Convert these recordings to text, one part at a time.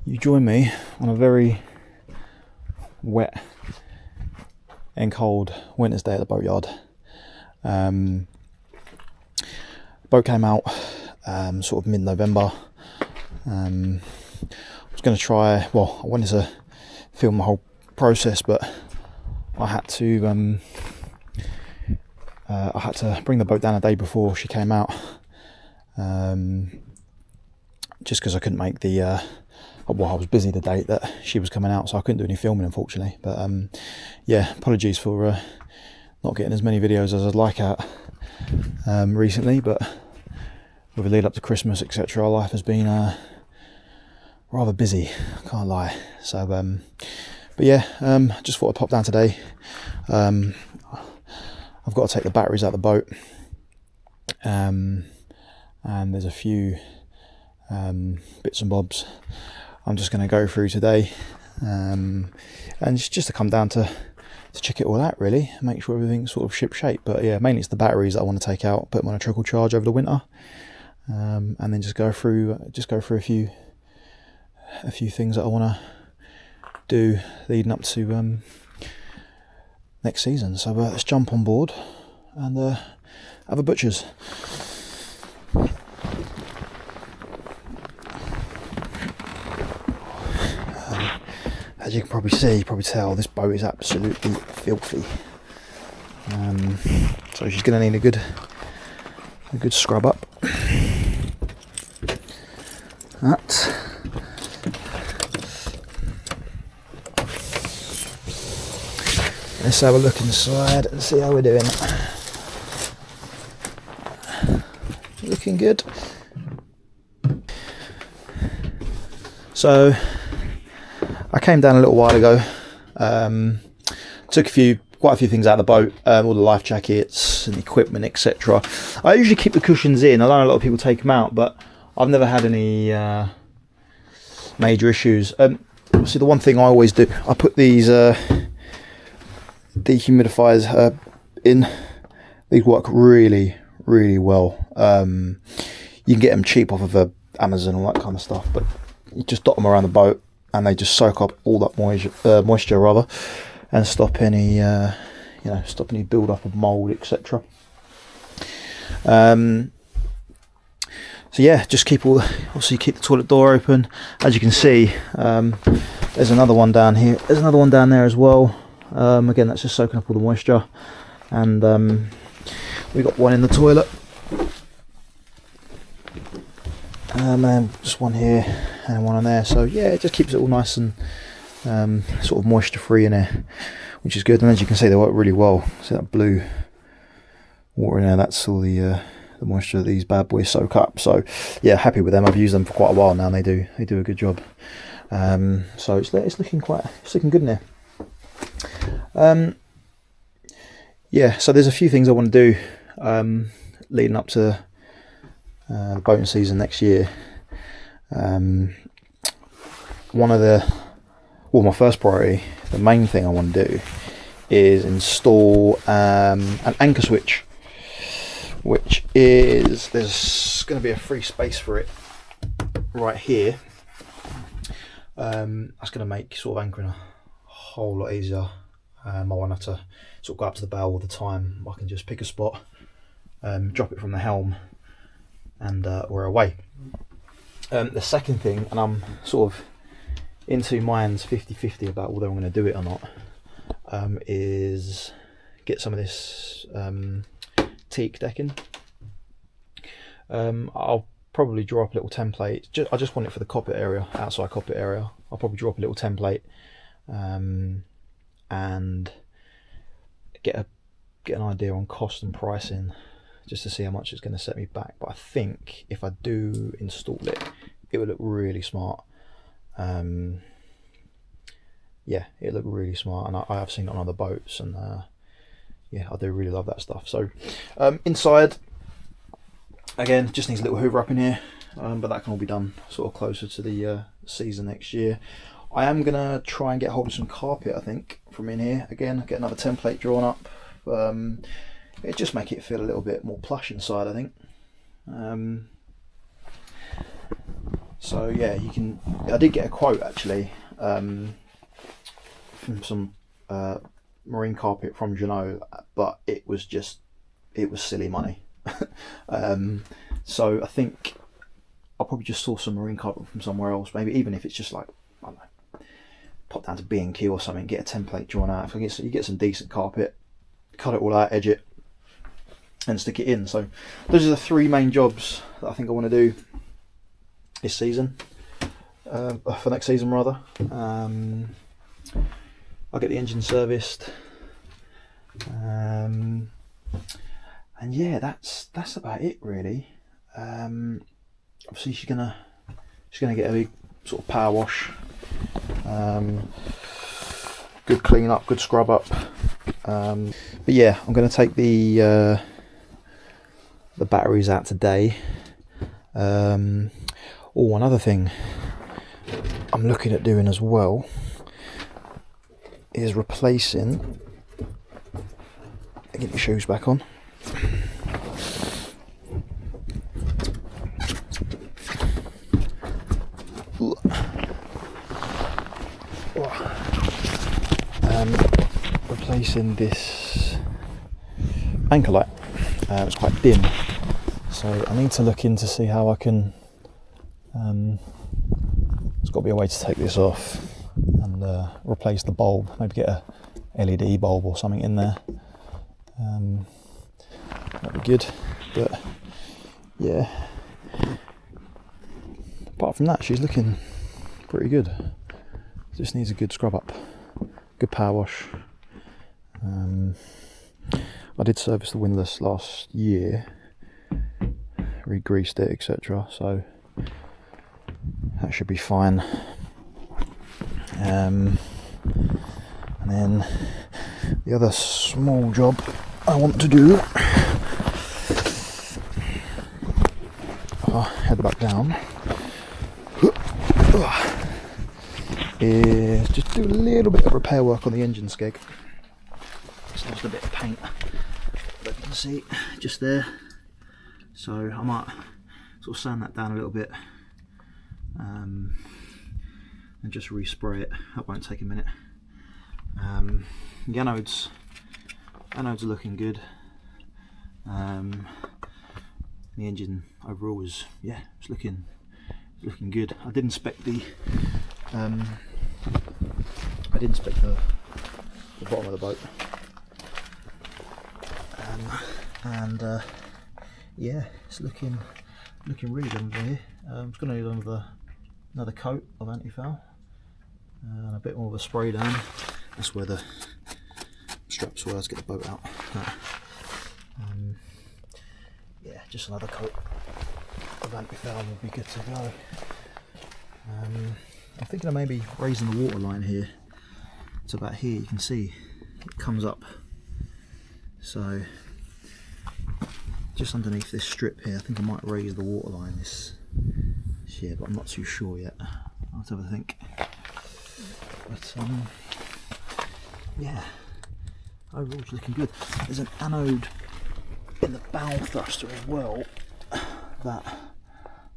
You join me on a very wet and cold winter's day at the boatyard. The boat came out sort of mid-November. I was going to try, well, I wanted to film the whole process, but I had to bring the boat down a day before she came out, just because I couldn't make the well, I was busy the date that she was coming out, so I couldn't do any filming, unfortunately. But yeah, apologies for not getting as many videos as I'd like out recently, but with the lead up to Christmas, etc., our life has been rather busy, I can't lie. So but yeah, just thought I'd pop down today. I've got to take the batteries out of the boat, and there's a few bits and bobs I'm just going to go through today, and just to come down to check it all out, really, make sure everything's sort of ship shape. But yeah, mainly it's the batteries that I want to take out, put them on a trickle charge over the winter, and then just go through a few things that I want to do leading up to next season. So let's jump on board and have a butcher's. As you can probably tell, this boat is absolutely filthy. So she's going to need a good scrub up. That. Let's have a look inside and see how we're doing. Looking good. So I came down a little while ago, took quite a few things out of the boat, all the life jackets and equipment, etc. I usually keep the cushions in. I know a lot of people take them out, but I've never had any major issues. See, the one thing I always do, I put these dehumidifiers in. These work really, really well. You can get them cheap off of Amazon, all that kind of stuff, but you just dot them around the boat, and they just soak up all that moisture rather, and stop any build up of mold, etc. So yeah, just keep the toilet door open. As you can see, there's another one down here. There's another one down there as well. Again, that's just soaking up all the moisture, and we got one in the toilet. And just one here and one on there, so yeah, it just keeps it all nice and sort of moisture free in there, which is good. And as you can see, they work really well. See that blue water in there? That's all the moisture that these bad boys soak up. So yeah, happy with them. I've used them for quite a while now, and they do a good job. So it's looking good in there. Yeah, so there's a few things I want to do leading up to the boating season next year. My first priority, the main thing I want to do, is install an anchor switch, which is, there's going to be a free space for it right here. That's going to make sort of anchoring a whole lot easier. I won't have to sort of go up to the bow all the time. I can just pick a spot, drop it from the helm, and we're away. The second thing, and I'm sort of into minds 50-50 about whether I'm going to do it or not, is get some of this teak decking. I'll probably draw up a little template. I just want it for the cockpit area, outside cockpit area. I'll probably draw up a little template and get an idea on cost and pricing, just to see how much it's going to set me back. But I think if I do install it, it would look really smart. Yeah, it looked really smart, and I have seen it on other boats, and yeah, I do really love that stuff. So inside, again, just needs a little hoover up in here, but that can all be done sort of closer to the season next year. I am going to try and get hold of some carpet, I think, from in here. Again, get another template drawn up. It just make it feel a little bit more plush inside, I think. So yeah, you can. I did get a quote actually from some marine carpet from Janus, but it was silly money. So I think I'll probably just source some marine carpet from somewhere else. Maybe even if it's just like, I don't know, pop down to B&Q or something, get a template drawn out. If you get some decent carpet, cut it all out, edge it, and stick it in. So those are the 3 main jobs that I think I want to do this season, for next season rather. I'll get the engine serviced, and yeah, that's about it really. Obviously she's gonna get a big sort of power wash, good clean up, good scrub up. But yeah, I'm going to take the batteries out today. Oh, another thing I'm looking at doing as well is replacing. Get your shoes back on. Replacing this anchor light. It's quite dim, so I need to look in to see how I can. There's got to be a way to take this off and replace the bulb. Maybe get a LED bulb or something in there. That'd be good. But yeah, apart from that, she's looking pretty good. Just needs a good scrub up, good power wash. I did service the windlass last year, re-greased it, etc. So that should be fine. And then the other small job I want to do, I'll head back down, is just do a little bit of repair work on the engine skeg. It's lost a bit of paint, but you can see just there, so I might sort of sand that down a little bit and just respray it. That won't take a minute. The anodes are looking good. The engine overall is, yeah, it's looking good. I did inspect the bottom of the boat, and yeah, it's looking really good under here. I'm just going to do another coat of anti-foul and a bit more of a spray down. That's where the straps were. Let's get the boat out. Yeah, just another coat of anti-foul will be good to go. I'm thinking of maybe raising the water line here to about here. You can see it comes up, so just underneath this strip here, I think I might raise the water line this year, but I'm not too sure yet. I'll have to have a think. But yeah, overall it's looking good. There's an anode in the bow thruster as well that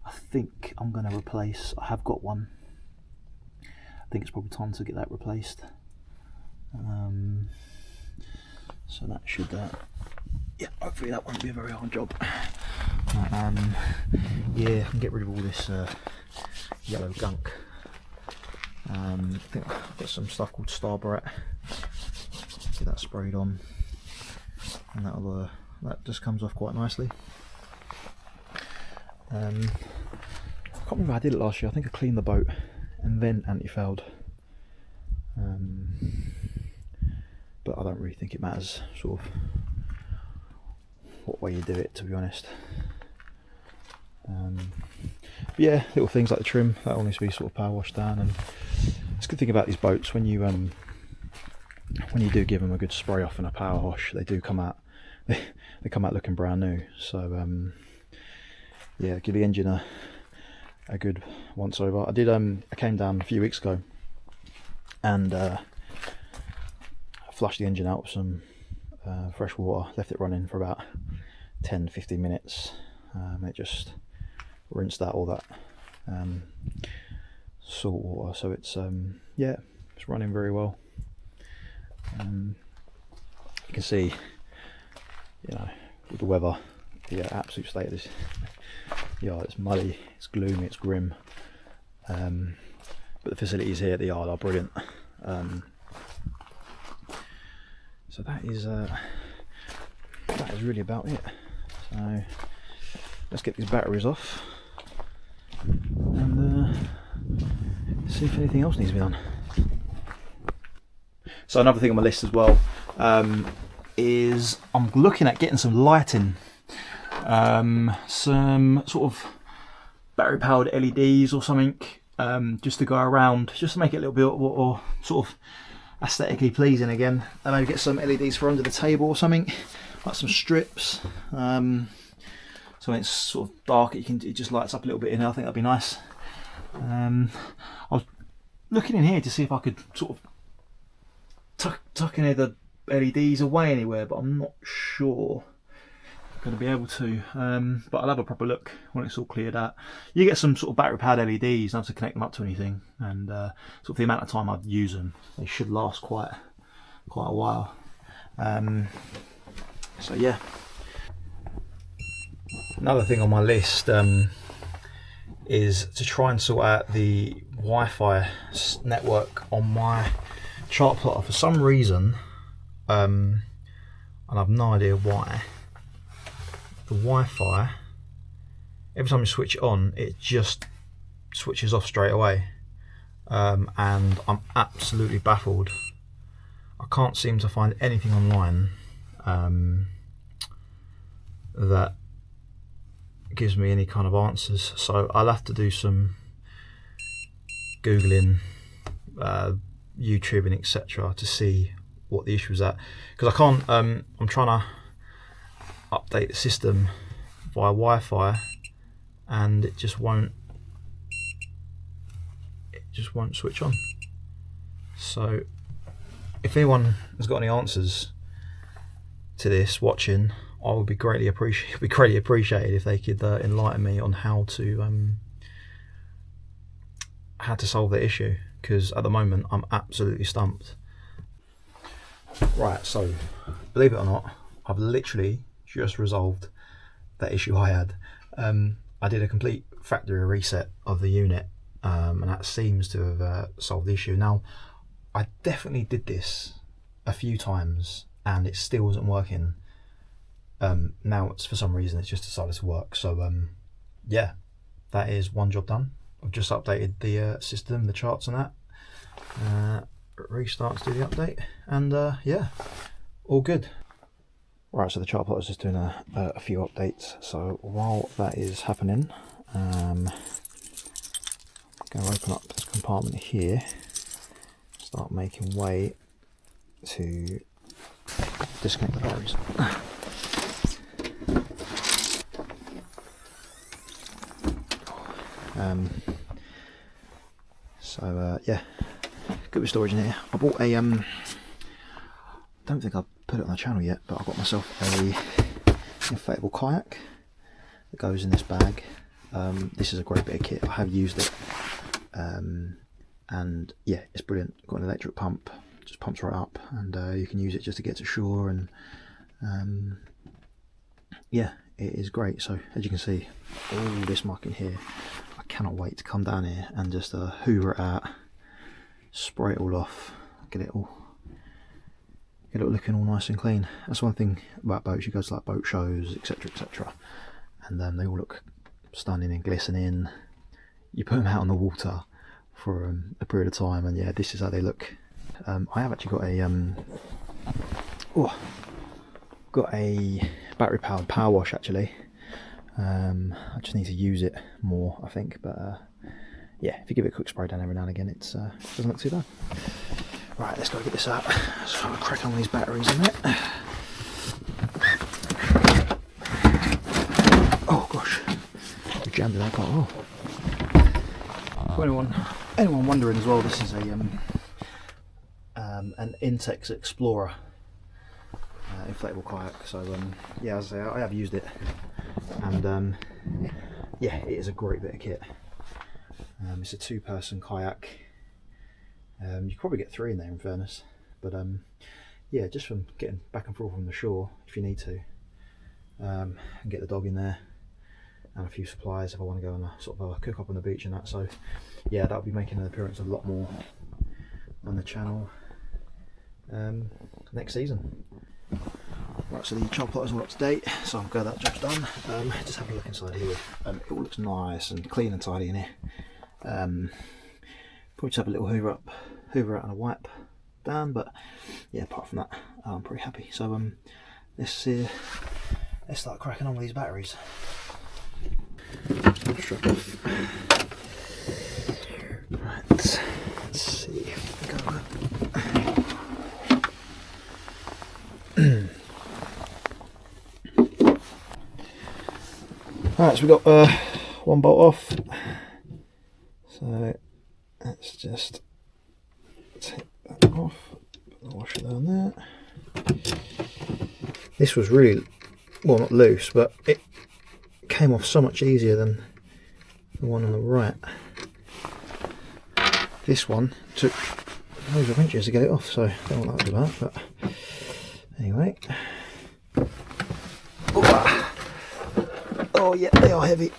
I think I'm going to replace. I have got one. I think it's probably time to get that replaced. So that should, yeah, hopefully that won't be a very hard job. Yeah, I can get rid of all this yellow gunk. I think I've got some stuff called Starbarret. Get that sprayed on, and that just comes off quite nicely. I can't remember how I did it last year. I think I cleaned the boat and then anti-fouled. But I don't really think it matters sort of what way you do it, to be honest. But yeah, little things like the trim, that all needs to be sort of power washed down. And it's a good thing about these boats, when you do give them a good spray off and a power wash, they do come out, they come out looking brand new. So yeah, give the engine a good once over. I came down a few weeks ago and flushed the engine out with some fresh water, left it running for about 10-15 minutes. It just rinsed out all that salt water, so it's yeah, it's running very well. You can see, you know, with the weather, the absolute state of this yard. It's muddy, it's gloomy, it's grim, but the facilities here at the yard are brilliant. So that is really about it. So let's get these batteries off and see if anything else needs to be done. So another thing on my list as well is I'm looking at getting some lighting, some sort of battery powered LEDs or something, just to go around, just to make it a little bit more sort of aesthetically pleasing again. And maybe get some LEDs for under the table or something, like some strips. So when it's sort of dark, it just lights up a little bit in here. I think that'd be nice. I was looking in here to see if I could sort of tuck any of the LEDs away anywhere, but I'm not sure I'm going to be able to. But I'll have a proper look when it's all cleared out. You get some sort of battery powered LEDs, don't have to connect them up to anything, and sort of the amount of time I'd use them, they should last quite a while. So yeah. Another thing on my list is to try and sort out the Wi-Fi network on my chart plotter. For some reason, and I've no idea why, the Wi-Fi, every time you switch it on, it just switches off straight away, and I'm absolutely baffled. I can't seem to find anything online that gives me any kind of answers, so I'll have to do some Googling, YouTubing, etc. to see what the issue is at, because I can't, I'm trying to update the system via Wi-Fi and it just won't switch on. So if anyone has got any answers to this watching, I would be greatly appreciated if they could enlighten me on how to solve the issue, because at the moment I'm absolutely stumped. Right, so believe it or not, I've literally just resolved that issue I had. I did a complete factory reset of the unit, and that seems to have solved the issue. Now, I definitely did this a few times and it still wasn't working. Now it's, for some reason, it's just decided to work. So yeah, that is one job done. I've just updated the system, the charts and that. Restart to do the update, and yeah, all good. Right, so the chart plot is just doing a few updates. So while that is happening, I'm going to open up this compartment here, start making way to disconnect the batteries. Yeah, good with storage in here. I bought a don't think I've put it on the channel yet, but I got myself a inflatable kayak that goes in this bag. This is a great bit of kit. I have used it, and yeah, it's brilliant. Got an electric pump, just pumps right up, and you can use it just to get to shore, and yeah, it is great. So as you can see, all this muck in here, I cannot wait to come down here and just hoover it out, spray it all off, get it looking all nice and clean. That's one thing about boats. You go to like boat shows, etc., etc., and they all look stunning and glistening. You put them out on the water for a period of time, and yeah, this is how they look. I have actually got a battery powered power wash actually. I just need to use it more, I think, but yeah, if you give it a quick spray down every now and again, it doesn't look too bad. Right, let's go get this out. Let's crack on these batteries in it. Oh gosh, we jammed it out quite well. For anyone wondering as well, this is a an Intex Explorer inflatable kayak. So yeah, as I say, I have used it, and yeah, it is a great bit of kit. It's a 2-person kayak. You could probably get 3 in there, in fairness, but yeah, just from getting back and forth from the shore if you need to, and get the dog in there, and a few supplies if I want to go on a sort of a cook up on the beach and that. So yeah, that'll be making an appearance a lot more on the channel next season. Right, so the child plot is all up to date, so I'm glad that job's done. Just have a look inside here. It all looks nice and clean and tidy in here. Probably just have a little hoover out and a wipe down, but yeah, apart from that, I'm pretty happy. So let's start cracking on with these batteries. Strap off. Right, let's see. Alright, so we've got one bolt off, so let's just take that off, put the washer down there. This was really, well, not loose, but it came off so much easier than the one on the right. This one took loads of inches to get it off, so I don't know what that was about, but anyway. Oh yeah, they are heavy.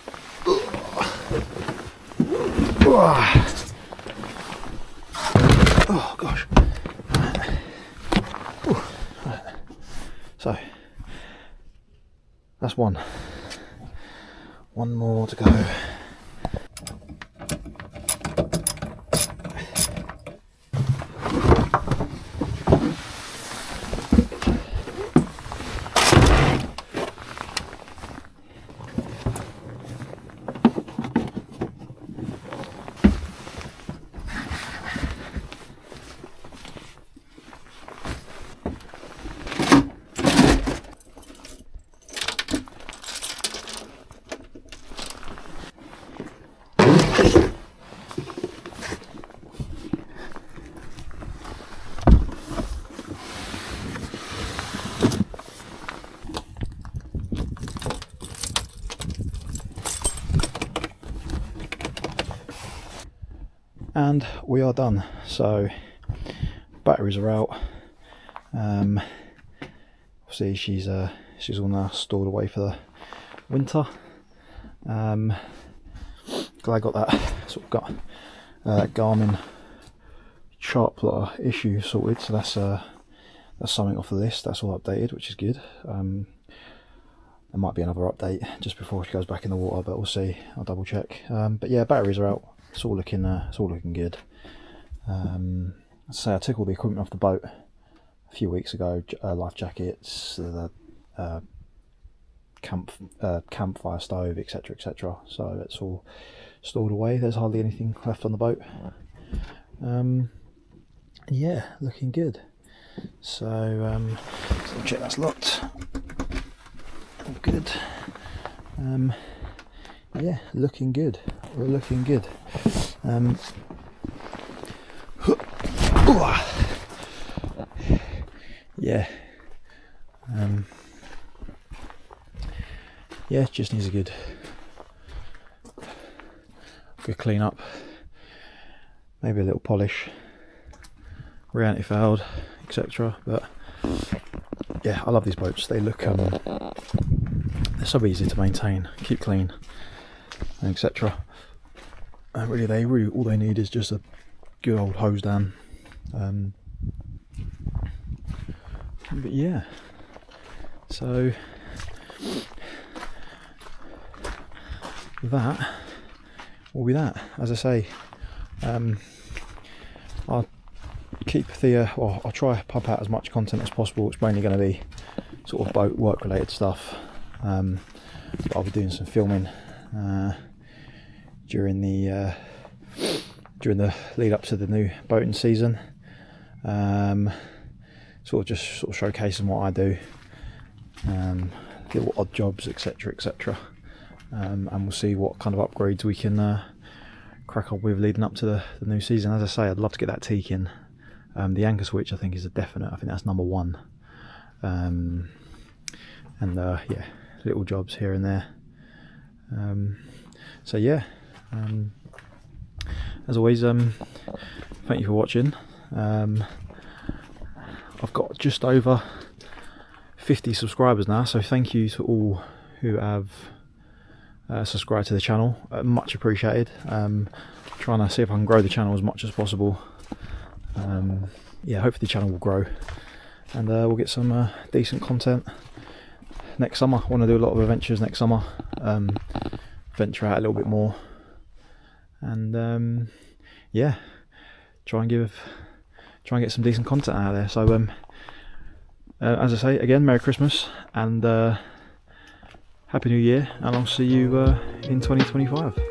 Oh gosh. Right. So that's one more to go. And we are done. So batteries are out. See, she's all now stored away for the winter. Glad I got that sort of Garmin chart plotter issue sorted. So that's something off the list. That's all updated, which is good. There might be another update just before she goes back in the water, but we'll see. I'll double check. But yeah, batteries are out. It's all looking good. So I took all the equipment off the boat a few weeks ago. Life jackets, the campfire stove, etc., etc. So it's all stored away. There's hardly anything left on the boat. Yeah, looking good. So check that's locked. All good. Yeah, looking good. We're looking good. Yeah. Yeah, just needs a good clean up. Maybe a little polish, re-anti-fouled, etc. But yeah, I love these boats. They look they're so easy to maintain, keep clean, etc. And really, all they need is just a good old hose down. But yeah, so that will be that. As I say, I'll keep the well, I'll try to pump out as much content as possible. It's mainly going to be sort of boat work related stuff, but I'll be doing some filming during the lead up to the new boating season, sort of showcasing what I do, little odd jobs, etc, etc, and we'll see what kind of upgrades we can crack on with leading up to the new season. As I say, I'd love to get that teak in. The anchor switch I think is a definite. I think that's number one, and yeah, little jobs here and there. So yeah, as always, thank you for watching. I've got just over 50 subscribers now, so thank you to all who have subscribed to the channel. Much appreciated. Trying to see if I can grow the channel as much as possible. Yeah, hopefully the channel will grow, and we'll get some decent content next summer. I want to do a lot of adventures next summer, venture out a little bit more, and yeah, try and get some decent content out of there. So as I say again, Merry Christmas and Happy New Year, and I'll see you in 2025.